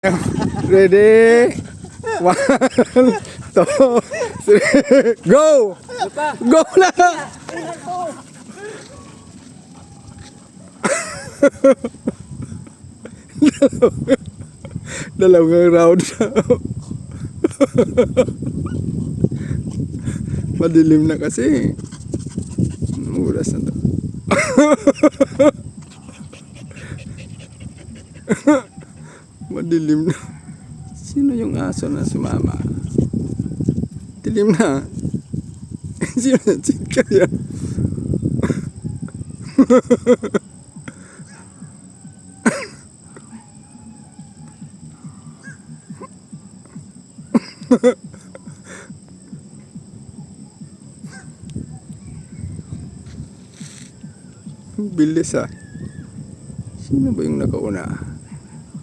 Ready? 1, 2, 3, go! Go na! Dalawang round na. Madilim na kasi. Oras na to. Madilim na. Sino yung aso na sumama? Dilim na. Sino na chika yan? Bilis ah. Sino ba yung nakauna?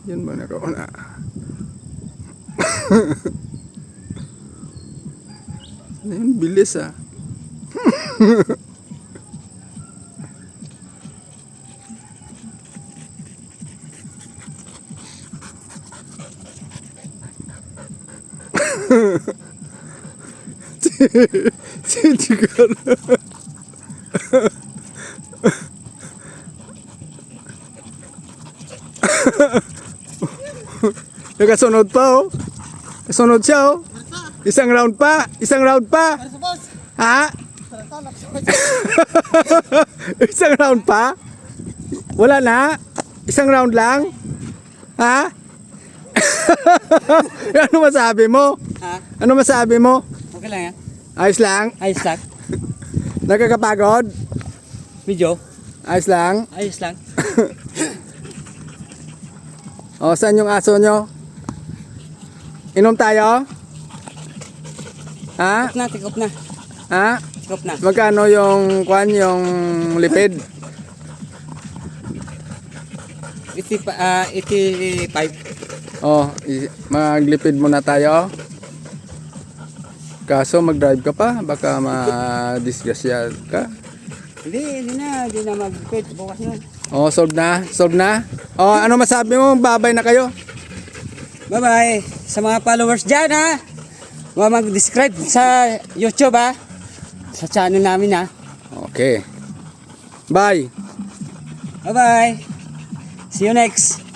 Yan ba nakauna? Ayun, bilis ah. Si Chigar. Nakasunod pa oh. Kasunod siya oh. Isang round pa. Isang round pa. Ha? Isang round pa? Wala na? Isang round lang? Ha? Ano masabi mo? Ha? Ano masabi mo? Okay lang yan. Ayos lang? Ayos lang. Nakakapagod? Medyo. Ayos lang? Ayos lang. O, saan yung aso nyo? Inom tayo? Ha? Tikop na. Ha? Tikop na. Magkano yung kwan, yung lipid? 85. Oh, maglipid muna tayo. Kaso mag-drive ka pa, baka ma-disgrasya ka. Hindi na mag-quit. Bukas yun. Oh, solve na? Solve na? Oh, ano masabi mo? Babay na kayo. Bye-bye. Sa mga followers dyan ha. Huwag mag-describe sa YouTube ha. Sa channel namin ha. Okay. Bye. Bye-bye. See you next.